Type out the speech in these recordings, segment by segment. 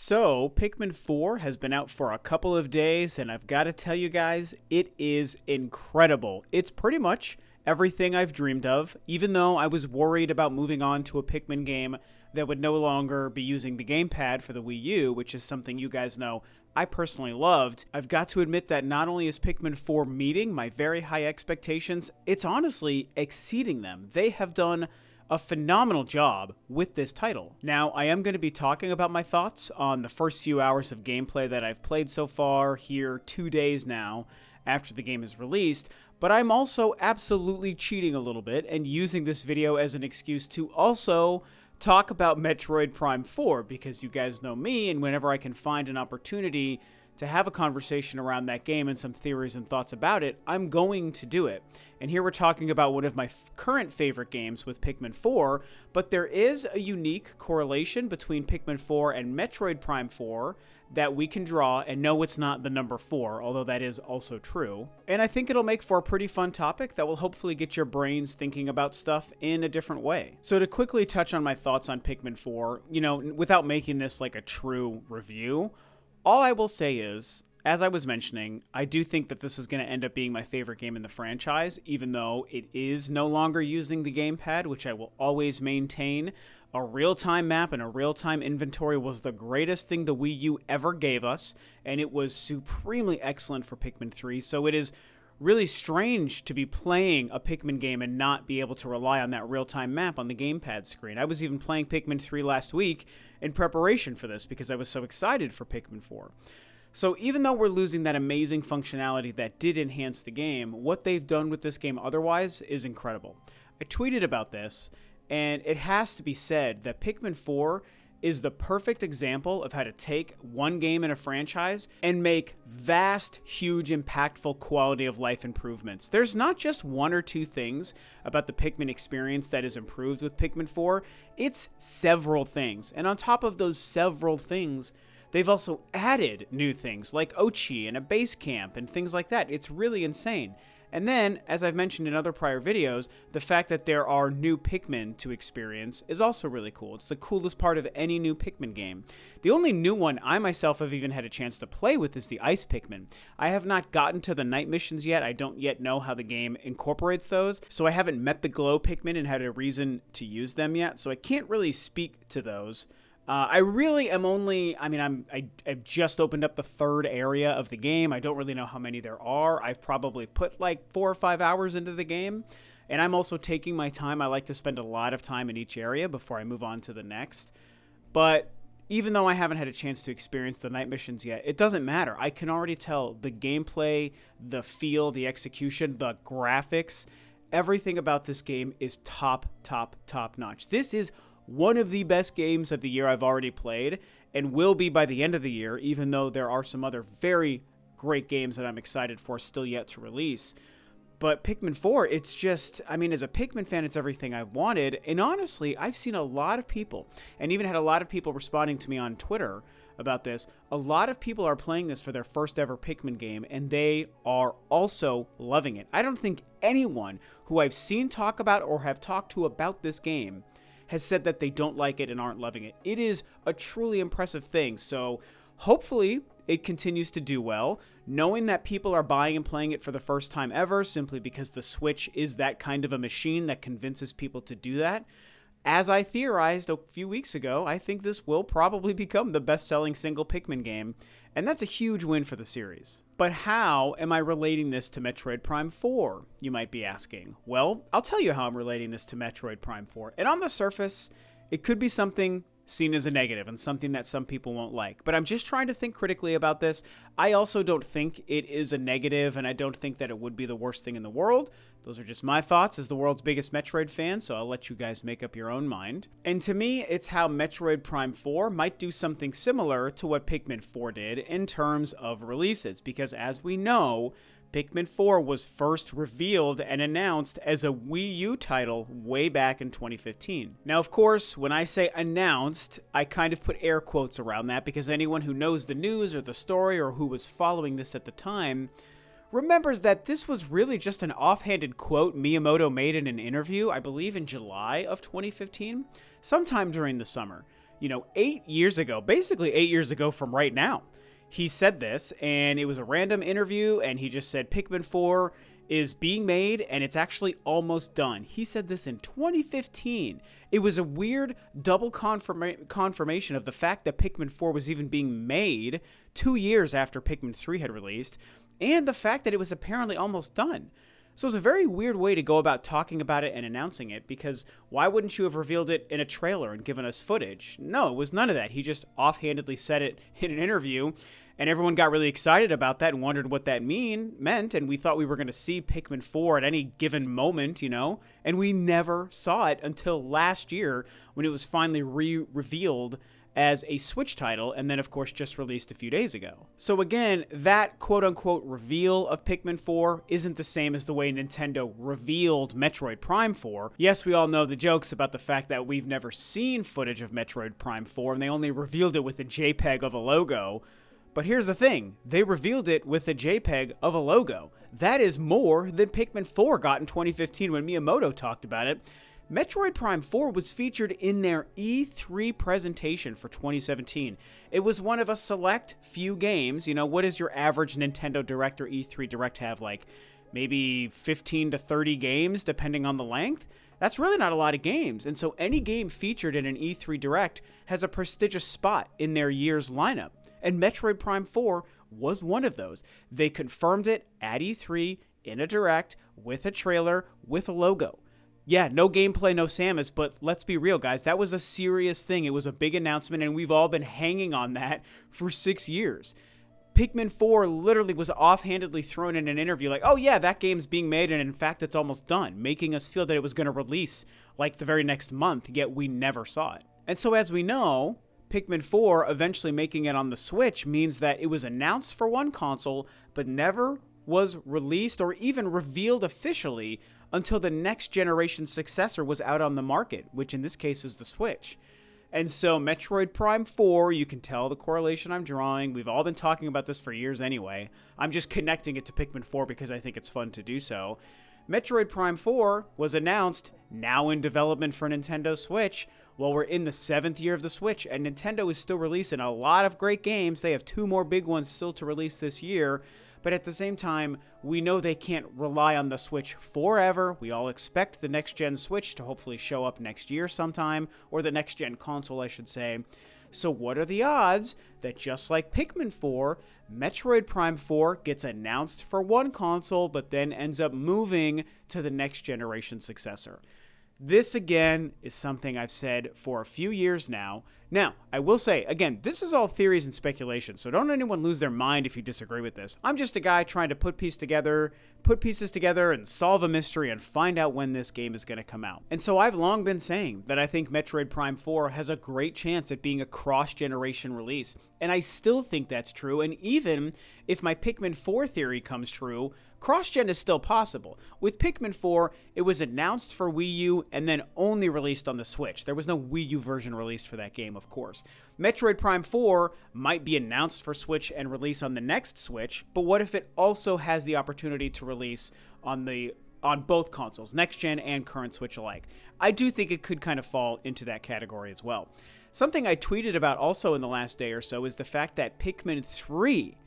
So, Pikmin 4 has been out for a couple of days, and I've got to tell you guys, it is incredible. It's pretty much everything I've dreamed of, even though I was worried about moving on to a Pikmin game that would no longer be using the gamepad for the Wii U, which is something you guys know I personally loved. I've got to admit that not only is Pikmin 4 meeting my very high expectations, it's honestly exceeding them. They have done a phenomenal job with this title. Now, I am going to be talking about my thoughts on the first few hours of gameplay that I've played so far here 2 days now after the game is released, but I'm also absolutely cheating a little bit and using this video as an excuse to also talk about Metroid Prime 4, because you guys know me, and whenever I can find an opportunity to have a conversation around that game and some theories and thoughts about it, I'm going to do it. And here we're talking about one of my current favorite games with Pikmin 4, but there is a unique correlation between Pikmin 4 and Metroid Prime 4 that we can draw, and no, it's not the number 4, although that is also true. And I think it'll make for a pretty fun topic that will hopefully get your brains thinking about stuff in a different way. So to quickly touch on my thoughts on Pikmin 4, without making this like a true review, all I will say is, as I was mentioning, I do think that this is going to end up being my favorite game in the franchise, even though it is no longer using the gamepad, which I will always maintain. A real-time map and a real-time inventory was the greatest thing the Wii U ever gave us, and it was supremely excellent for Pikmin 3, so it is really strange to be playing a Pikmin game and not be able to rely on that real-time map on the gamepad screen. I was even playing Pikmin 3 last week in preparation for this because I was so excited for Pikmin 4. So even though we're losing that amazing functionality that did enhance the game, what they've done with this game otherwise is incredible. I tweeted about this, and it has to be said that Pikmin 4 is the perfect example of how to take one game in a franchise and make vast, huge, impactful quality of life improvements. There's not just one or two things about the Pikmin experience that is improved with Pikmin 4, it's several things. And on top of those several things, they've also added new things like Ochi and a base camp and things like that. It's really insane. And then, as I've mentioned in other prior videos, the fact that there are new Pikmin to experience is also really cool. It's the coolest part of any new Pikmin game. The only new one I myself have even had a chance to play with is the Ice Pikmin. I have not gotten to the night missions yet. I don't yet know how the game incorporates those, so I haven't met the Glow Pikmin and had a reason to use them yet, so I can't really speak to those. I really am only, I've just opened up the third area of the game. I don't really know how many there are. I've probably put like 4 or 5 hours into the game, and I'm also taking my time. I like to spend a lot of time in each area before I move on to the next. But even though I haven't had a chance to experience the night missions yet, it doesn't matter. I can already tell the gameplay, the feel, the execution, the graphics, everything about this game is top notch. This is one of the best games of the year I've already played, and will be by the end of the year, even though there are some other very great games that I'm excited for still yet to release. But Pikmin 4, it's just, as a Pikmin fan, it's everything I wanted, and honestly, I've seen a lot of people, and even had a lot of people responding to me on Twitter about this. A lot of people are playing this for their first ever Pikmin game, and they are also loving it. I don't think anyone who I've seen talk about or have talked to about this game has said that they don't like it and aren't loving it. It is a truly impressive thing, so hopefully it continues to do well, knowing that people are buying and playing it for the first time ever simply because the Switch is that kind of a machine that convinces people to do that. As I theorized a few weeks ago, I think this will probably become the best-selling single Pikmin game, and that's a huge win for the series. But how am I relating this to Metroid Prime 4, you might be asking? Well, I'll tell you how I'm relating this to Metroid Prime 4. And on the surface, it could be something seen as a negative and something that some people won't like. But I'm just trying to think critically about this. I also don't think it is a negative, and I don't think that it would be the worst thing in the world. Those are just my thoughts as the world's biggest Metroid fan, so I'll let you guys make up your own mind. And to me, it's how Metroid Prime 4 might do something similar to what Pikmin 4 did in terms of releases, because as we know, Pikmin 4 was first revealed and announced as a Wii U title way back in 2015. Now, of course, when I say announced, I kind of put air quotes around that because anyone who knows the news or the story or who was following this at the time remembers that this was really just an offhanded quote Miyamoto made in an interview, I believe in July of 2015, sometime during the summer. 8 years ago, basically 8 years ago from right now. He said this, and it was a random interview, and he just said Pikmin 4 is being made, and it's actually almost done. He said this in 2015. It was a weird double confirmation of the fact that Pikmin 4 was even being made 2 years after Pikmin 3 had released, and the fact that it was apparently almost done. So it was a very weird way to go about talking about it and announcing it, because why wouldn't you have revealed it in a trailer and given us footage? No, it was none of that. He just offhandedly said it in an interview, and everyone got really excited about that and wondered what that meant, and we thought we were going to see Pikmin 4 at any given moment, and we never saw it until last year when it was finally revealed as a Switch title, and then of course just released a few days ago. So again, that quote-unquote reveal of Pikmin 4 isn't the same as the way Nintendo revealed Metroid Prime 4. Yes, we all know the jokes about the fact that we've never seen footage of Metroid Prime 4, and they only revealed it with a JPEG of a logo. But here's the thing, they revealed it with a JPEG of a logo. That is more than Pikmin 4 got in 2015 when Miyamoto talked about it. Metroid Prime 4 was featured in their E3 presentation for 2017. It was one of a select few games. What does your average Nintendo Direct or E3 Direct have, like maybe 15 to 30 games, depending on the length? That's really not a lot of games. And so any game featured in an E3 Direct has a prestigious spot in their year's lineup. And Metroid Prime 4 was one of those. They confirmed it at E3 in a Direct with a trailer with a logo. Yeah, no gameplay, no Samus, but let's be real, guys. That was a serious thing. It was a big announcement, and we've all been hanging on that for 6 years. Pikmin 4 literally was offhandedly thrown in an interview like, oh yeah, that game's being made, and in fact, it's almost done, making us feel that it was going to release like the very next month, yet we never saw it. And so as we know, Pikmin 4 eventually making it on the Switch means that it was announced for one console, but never was released or even revealed officially until the next generation successor was out on the market, which in this case is the Switch. And so Metroid Prime 4, you can tell the correlation I'm drawing. We've all been talking about this for years anyway. I'm just connecting it to Pikmin 4 because I think it's fun to do so. Metroid Prime 4 was announced, now in development for Nintendo Switch. Well, we're in the 7th year of the Switch, and Nintendo is still releasing a lot of great games. They have 2 more big ones still to release this year. But at the same time, we know they can't rely on the Switch forever. We all expect the next-gen Switch to hopefully show up next year sometime, or the next-gen console, I should say. So what are the odds that just like Pikmin 4, Metroid Prime 4 gets announced for one console, but then ends up moving to the next-generation successor? This, again, is something I've said for a few years now. Now, I will say, again, this is all theories and speculation, so don't anyone lose their mind if you disagree with this. I'm just a guy trying to put pieces together and solve a mystery and find out when this game is going to come out. And so I've long been saying that I think Metroid Prime 4 has a great chance at being a cross-generation release, and I still think that's true, and even if my Pikmin 4 theory comes true, cross-gen is still possible. With Pikmin 4, it was announced for Wii U and then only released on the Switch. There was no Wii U version released for that game, of course. Metroid Prime 4 might be announced for Switch and release on the next Switch, but what if it also has the opportunity to release on both consoles, next-gen and current Switch alike? I do think it could kind of fall into that category as well. Something I tweeted about also in the last day or so is the fact that Pikmin 3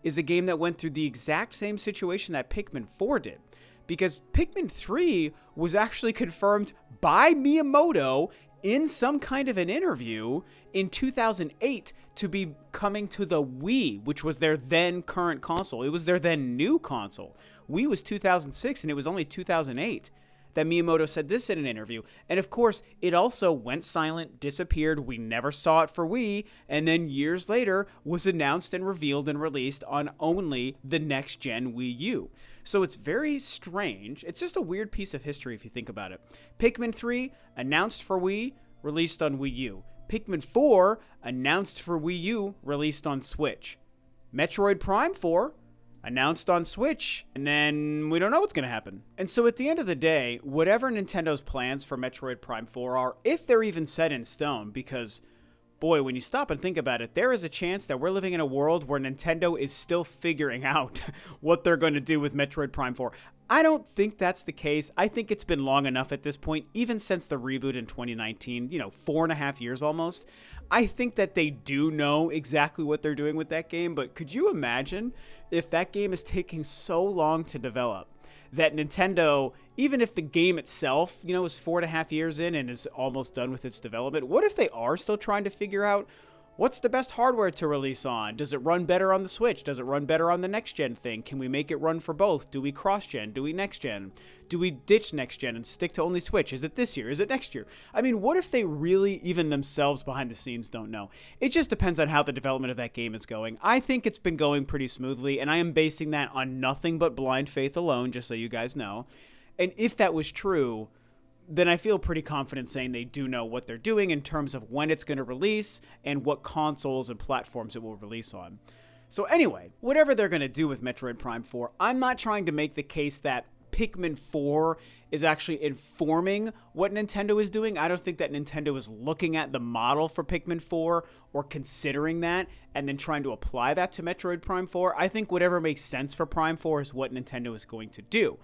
is a game that went through the exact same situation that Pikmin 4 did. Because Pikmin 3 was actually confirmed by Miyamoto in some kind of an interview in 2008 to be coming to the Wii, which was their then current console. It was their then new console. Wii was 2006 and it was only 2008 that Miyamoto said this in an interview. And of course, it also went silent, disappeared, we never saw it for Wii, and then years later was announced and revealed and released on only the next-gen Wii U. So it's very strange. It's just a weird piece of history if you think about it. Pikmin 3, announced for Wii, released on Wii U. Pikmin 4, announced for Wii U, released on Switch. Metroid Prime 4, announced on Switch, and then we don't know what's going to happen. And so at the end of the day, whatever Nintendo's plans for Metroid Prime 4 are, if they're even set in stone, because, boy, when you stop and think about it, there is a chance that we're living in a world where Nintendo is still figuring out what they're going to do with Metroid Prime 4. I don't think that's the case. I think it's been long enough at this point, even since the reboot in 2019, 4.5 years almost. I think that they do know exactly what they're doing with that game, but could you imagine if that game is taking so long to develop that Nintendo, even if the game itself, is 4.5 years in and is almost done with its development, what if they are still trying to figure out what's the best hardware to release on? Does it run better on the Switch? Does it run better on the next-gen thing? Can we make it run for both? Do we cross-gen? Do we next-gen? Do we ditch next-gen and stick to only Switch? Is it this year? Is it next year? I mean, what if they really, even themselves behind the scenes, don't know? It just depends on how the development of that game is going. I think it's been going pretty smoothly, and I am basing that on nothing but blind faith alone, just so you guys know. And if that was true, then I feel pretty confident saying they do know what they're doing in terms of when it's going to release and what consoles and platforms it will release on. So anyway, whatever they're going to do with Metroid Prime 4, I'm not trying to make the case that Pikmin 4 is actually informing what Nintendo is doing. I don't think that Nintendo is looking at the model for Pikmin 4 or considering that and then trying to apply that to Metroid Prime 4. I think whatever makes sense for Prime 4 is what Nintendo is going to do.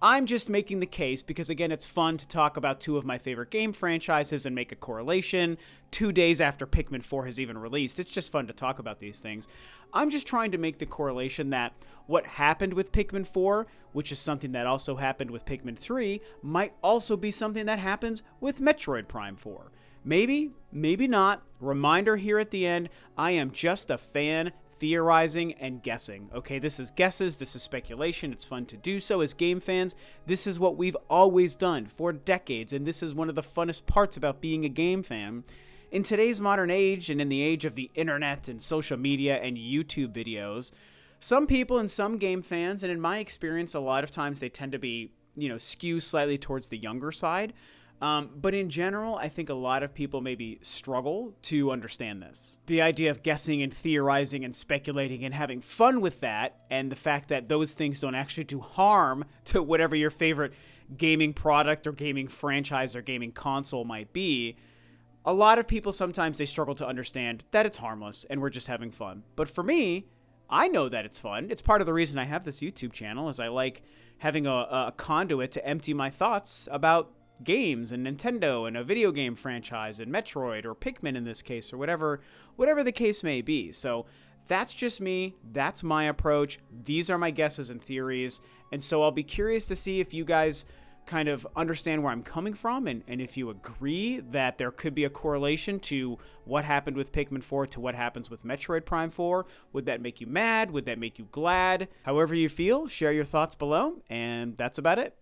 I'm just making the case because, again, it's fun to talk about two of my favorite game franchises and make a correlation 2 days after Pikmin 4 has even released. It's just fun to talk about these things. I'm just trying to make the correlation that what happened with Pikmin 4, which is something that also happened with Pikmin 3, might also be something that happens with Metroid Prime 4. Maybe, maybe not. Reminder here at the end, I am just a fan theorizing and guessing. Okay, this is guesses, this is speculation. It's fun to do so as game fans. This is what we've always done for decades, and this is one of the funnest parts about being a game fan. In today's modern age, and in the age of the internet and social media and YouTube videos, some people and some game fans, and in my experience, a lot of times they tend to be, skew slightly towards the younger side. But in general, I think a lot of people maybe struggle to understand this. The idea of guessing and theorizing and speculating and having fun with that, and the fact that those things don't actually do harm to whatever your favorite gaming product or gaming franchise or gaming console might be, a lot of people sometimes they struggle to understand that it's harmless and we're just having fun. But for me, I know that it's fun. It's part of the reason I have this YouTube channel, is I like having a conduit to empty my thoughts about games and Nintendo and a video game franchise and Metroid or Pikmin in this case, or whatever the case may be. So that's just me. That's my approach. These are my guesses and theories. And so I'll be curious to see if you guys kind of understand where I'm coming from, and if you agree that there could be a correlation to what happened with Pikmin 4 to what happens with Metroid Prime 4. Would that make you mad? Would that make you glad? However you feel, share your thoughts below, and that's about it.